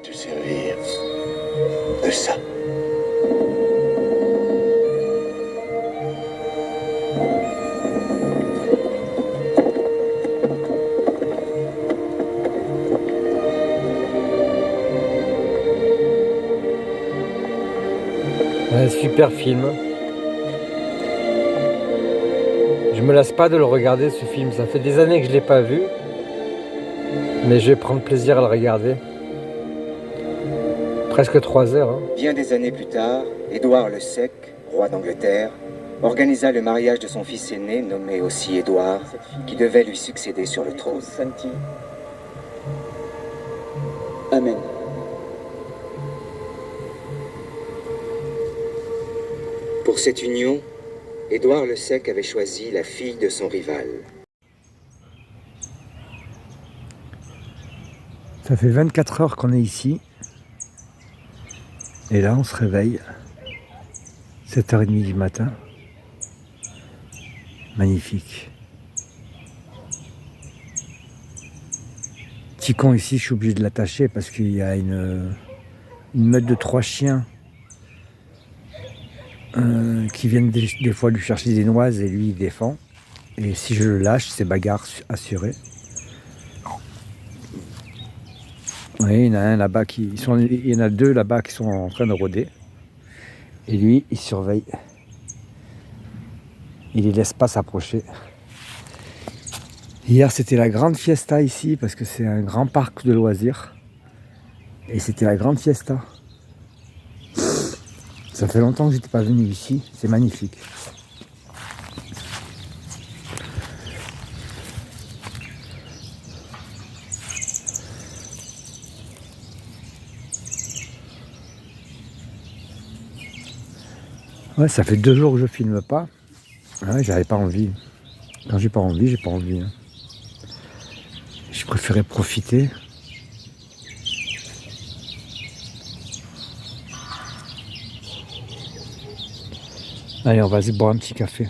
te servir de ça. Un super film. Je me lasse pas de le regarder, ce film. Ça fait des années que je l'ai pas vu, mais je vais prendre plaisir à le regarder. Presque 3 heures. Hein. Bien des années plus tard, Édouard le Sec, roi d'Angleterre, organisa le mariage de son fils aîné, nommé aussi Édouard, qui devait lui succéder sur le trône. Amen. Pour cette union, Édouard le Sec avait choisi la fille de son rival. Ça fait 24 heures qu'on est ici. Et là, on se réveille. 7h30 du matin. Magnifique. Petit con ici, je suis obligé de l'attacher parce qu'il y a une meute de 3 chiens qui viennent des fois lui chercher des noises et lui il défend. Et si je le lâche, c'est bagarre assurée. Oui, il y en a un là-bas il y en a 2 là-bas qui sont en train de rôder. Et lui, il surveille. Il les laisse pas s'approcher. Hier, c'était la grande fiesta ici parce que c'est un grand parc de loisirs. Et c'était la grande fiesta. Ça fait longtemps que j'étais pas venu ici. C'est magnifique. Ouais, ça fait 2 jours que je filme pas. Ouais, j'avais pas envie. Quand j'ai pas envie, j'ai pas envie. Hein. Je préférais profiter. Allez, on va se boire un petit café.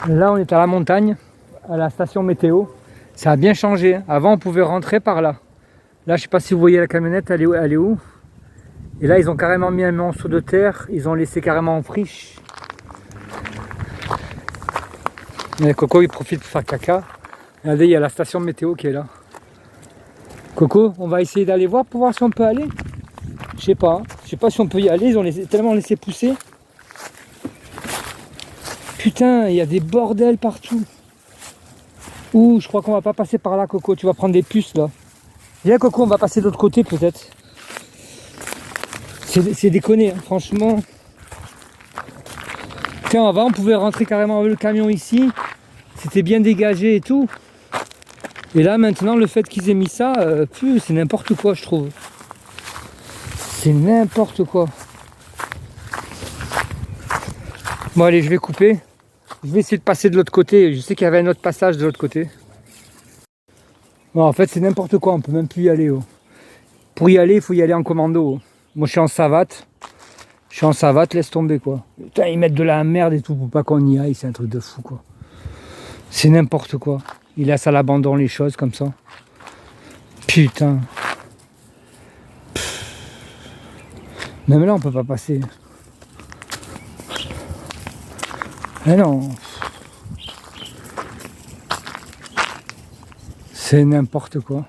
Là, on est à la montagne, à la station météo. Ça a bien changé. Avant, on pouvait rentrer par là. Là, je sais pas si vous voyez la camionnette, elle est où? Et là, ils ont carrément mis un monceau de terre. Ils ont laissé carrément en friche. Et Coco, il profite pour faire caca. Regardez, il y a la station météo qui est là. Coco, on va essayer d'aller voir pour voir si on peut aller. Je sais pas si on peut y aller. Ils ont tellement laissé pousser. Putain, il y a des bordels partout. Ouh, je crois qu'on va pas passer par là, Coco. Tu vas prendre des puces là. Viens, Coco, on va passer de l'autre côté peut-être. C'est déconné, hein, franchement. Tiens, avant, on pouvait rentrer carrément avec le camion ici. C'était bien dégagé et tout. Et là, maintenant, le fait qu'ils aient mis ça, c'est n'importe quoi, je trouve. C'est n'importe quoi. Bon, allez, je vais couper. Je vais essayer de passer de l'autre côté. Je sais qu'il y avait un autre passage de l'autre côté. Bon, en fait, c'est n'importe quoi. On peut même plus y aller. Oh. Pour y aller, il faut y aller en commando. Oh. Moi, je suis en savate. Laisse tomber, quoi. Putain, ils mettent de la merde et tout pour pas qu'on y aille. C'est un truc de fou, quoi. C'est n'importe quoi. Ils laissent à l'abandon les choses comme ça. Putain. Même là, on peut pas passer. Mais non. C'est n'importe quoi.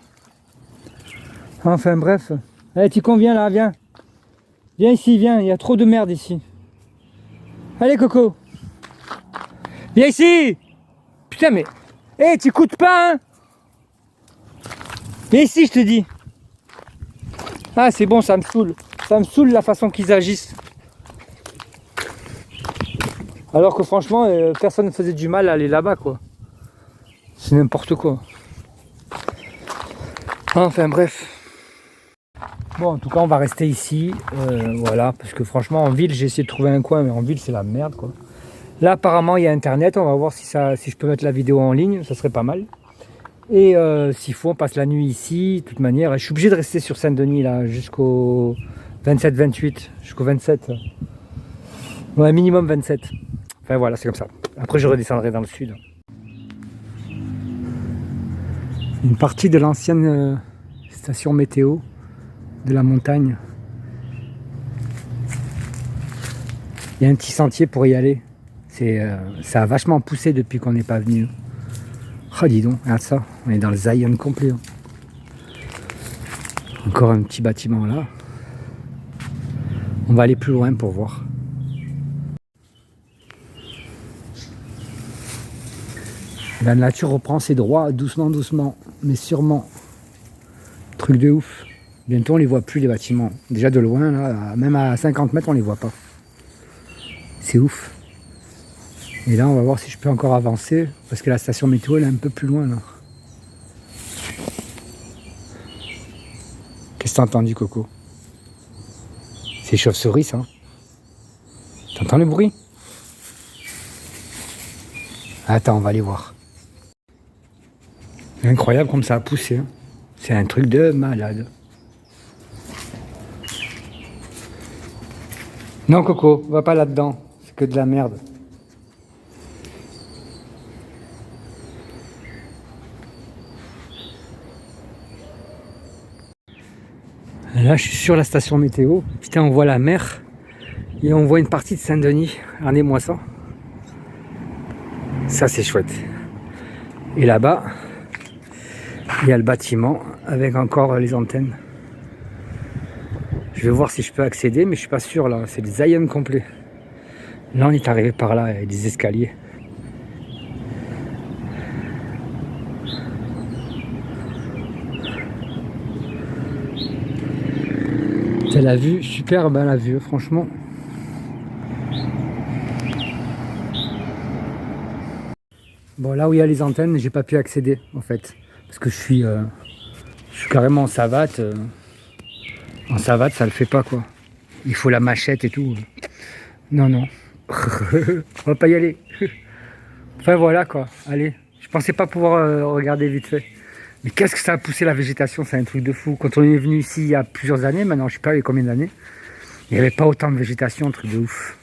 Enfin bref. Allez, tu conviens là, viens. Viens ici, viens. Il y a trop de merde ici. Allez, Coco. Viens ici. Putain, mais... Hé, tu coûtes pas, hein? Viens ici, je te dis. Ah, c'est bon, ça me saoule. Ça me saoule la façon qu'ils agissent. Alors que franchement, personne ne faisait du mal à aller là-bas, quoi. C'est n'importe quoi. Enfin, bref. Bon, en tout cas, on va rester ici. Voilà, parce que franchement, en ville, j'ai essayé de trouver un coin, mais en ville, c'est la merde, quoi. Là, apparemment, il y a Internet. On va voir si je peux mettre la vidéo en ligne. Ça serait pas mal. Et s'il faut, on passe la nuit ici. De toute manière, je suis obligé de rester sur Saint-Denis, là, jusqu'au 27-28. Jusqu'au 27. Ouais, minimum 27. Enfin, voilà, c'est comme ça. Après, je redescendrai dans le sud. Une partie de l'ancienne station météo de la montagne. Il y a un petit sentier pour y aller. Ça a vachement poussé depuis qu'on n'est pas venu. Oh, dis donc, regarde ça. On est dans le Zion complet. Hein. Encore un petit bâtiment là. On va aller plus loin pour voir. La nature reprend ses droits doucement, doucement, mais sûrement. Truc de ouf. Bientôt on les voit plus les bâtiments. Déjà de loin, là, même à 50 mètres on les voit pas. C'est ouf. Et là on va voir si je peux encore avancer, parce que la station météo elle est un peu plus loin là. Qu'est-ce que t'as entendu, Coco? C'est chauve-souris ça. T'entends le bruit? Attends, on va aller voir. Incroyable comme ça a poussé. Hein. C'est un truc de malade. Non, Coco, va pas là-dedans. C'est que de la merde. Là, je suis sur la station météo. Putain, on voit la mer. Et on voit une partie de Saint-Denis. Regardez-moi ça. Ça, c'est chouette. Et là-bas, il y a le bâtiment avec encore les antennes. Je vais voir si je peux accéder, mais je suis pas sûr là. C'est des Zion complets. Là, on est arrivé par là, il y a des escaliers. C'est la vue, superbe hein, la vue, franchement. Bon, là où il y a les antennes, j'ai pas pu accéder en fait, parce que je suis carrément en savate. En savate, ça le fait pas quoi. Il faut la machette et tout. Non, non. On va pas y aller. Enfin voilà quoi. Allez. Je pensais pas pouvoir regarder vite fait. Mais qu'est-ce que ça a poussé la végétation, c'est un truc de fou. Quand on est venu ici il y a plusieurs années, maintenant je sais pas il y a combien d'années, il n'y avait pas autant de végétation, un truc de ouf.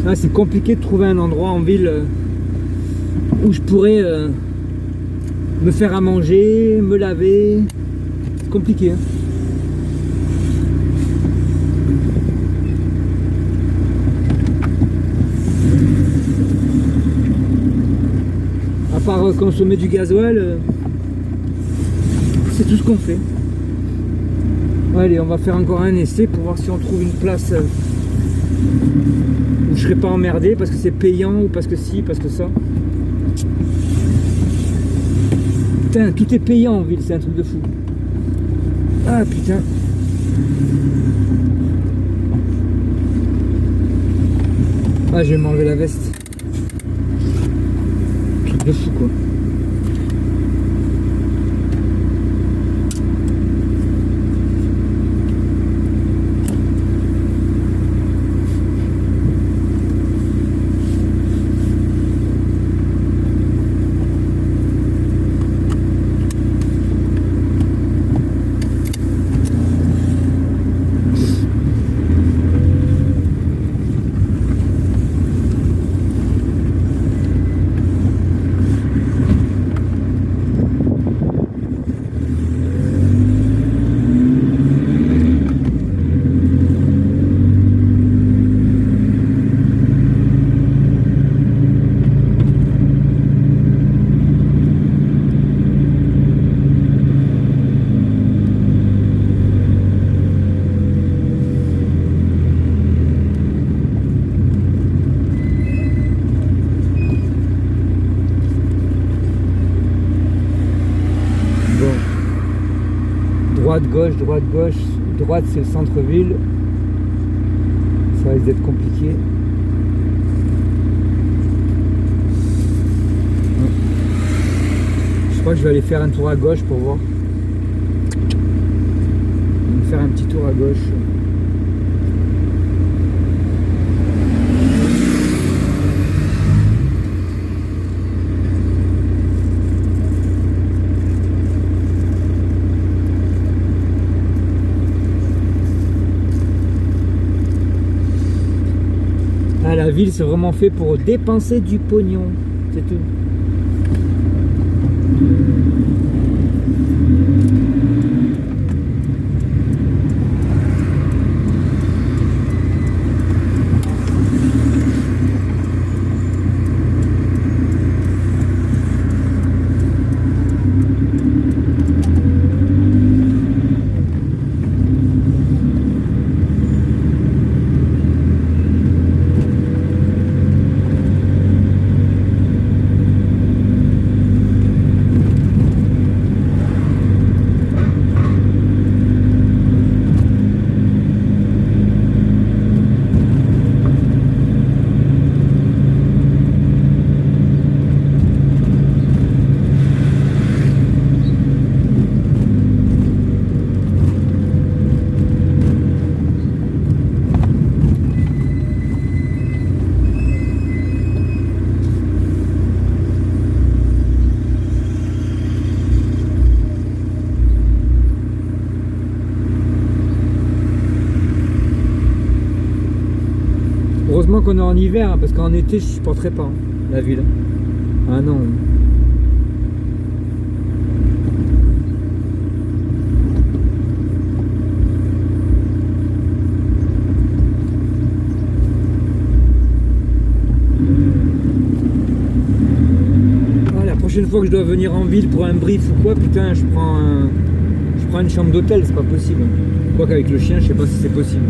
Ah, c'est compliqué de trouver un endroit en ville où je pourrais me faire à manger, me laver. C'est compliqué, hein. À part consommer du gasoil, c'est tout ce qu'on fait. Allez, on va faire encore un essai pour voir si on trouve une place où je serai pas emmerdé parce que c'est payant ou parce que si, parce que ça. Putain, tout est payant en ville, c'est un truc de fou. Ah putain. Ah, je vais m'enlever la veste. Truc de fou quoi. Droite, gauche, c'est le centre-ville. Ça risque d'être compliqué. Je crois que je vais aller faire un tour à gauche pour voir. Je vais faire un petit tour à gauche. Ah, la ville, c'est vraiment fait pour dépenser du pognon. C'est tout. Heureusement qu'on est en hiver, hein, parce qu'en été je supporterais pas la ville. Ah non. Ah, la prochaine fois que je dois venir en ville pour un brief ou quoi, putain, je prends une chambre d'hôtel, c'est pas possible. Quoi qu'avec le chien, je sais pas si c'est possible.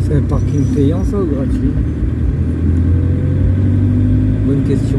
C'est un parking payant ça ou gratuit? Bonne question.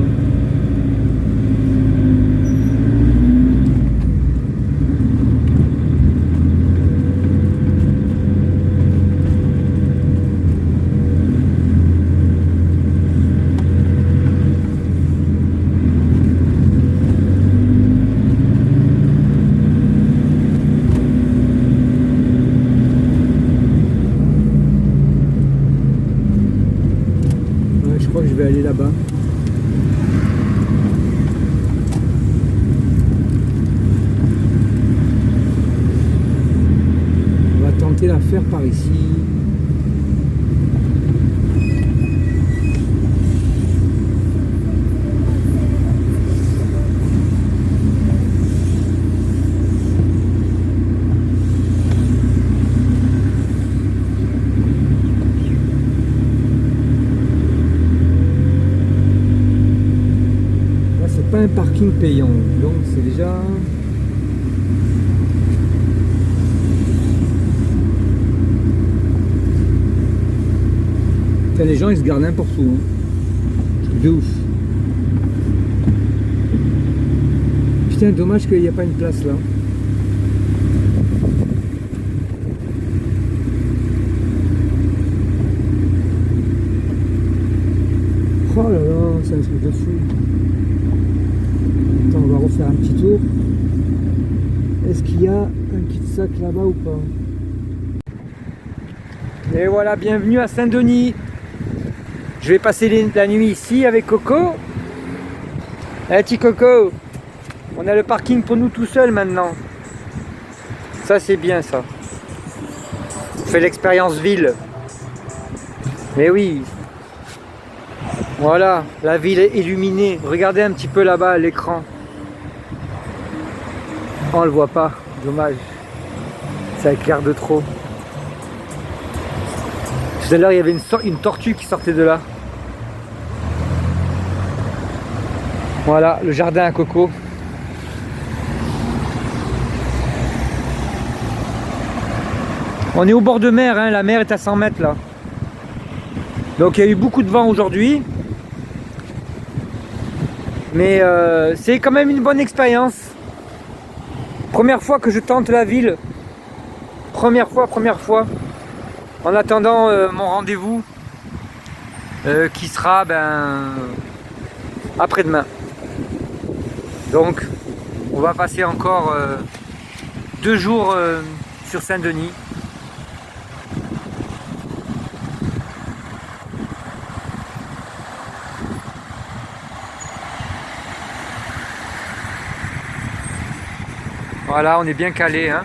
Je crois que je vais aller là-bas. tenter l'affaire par ici. Là, c'est pas un parking payant, donc c'est déjà... Putain, les gens ils se gardent n'importe où, hein. Truc de ouf. Putain, dommage qu'il n'y a pas une place là. Oh là là, c'est un truc de fou. Attends, on va refaire un petit tour. Est-ce qu'il y a un cul-de-sac là-bas ou pas? Et voilà, bienvenue à Saint-Denis. Je vais passer la nuit ici avec Coco. Eh petit Coco, on a le parking pour nous tout seul maintenant. Ça c'est bien ça. On fait l'expérience ville. Mais oui. Voilà, la ville est illuminée. Regardez un petit peu là-bas à l'écran. Oh, on le voit pas, dommage. Ça éclaire de trop. Tout à l'heure il y avait une tortue qui sortait de là. Voilà, le jardin à Coco. On est au bord de mer, hein, la mer est à 100 mètres là. Donc il y a eu beaucoup de vent aujourd'hui. Mais c'est quand même une bonne expérience. Première fois que je tente la ville. Première fois. En attendant mon rendez-vous qui sera après-demain. Donc on va passer encore 2 jours sur Saint-Denis. Voilà, on est bien calé, hein.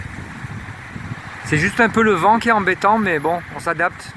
C'est juste un peu le vent qui est embêtant, mais bon, on s'adapte.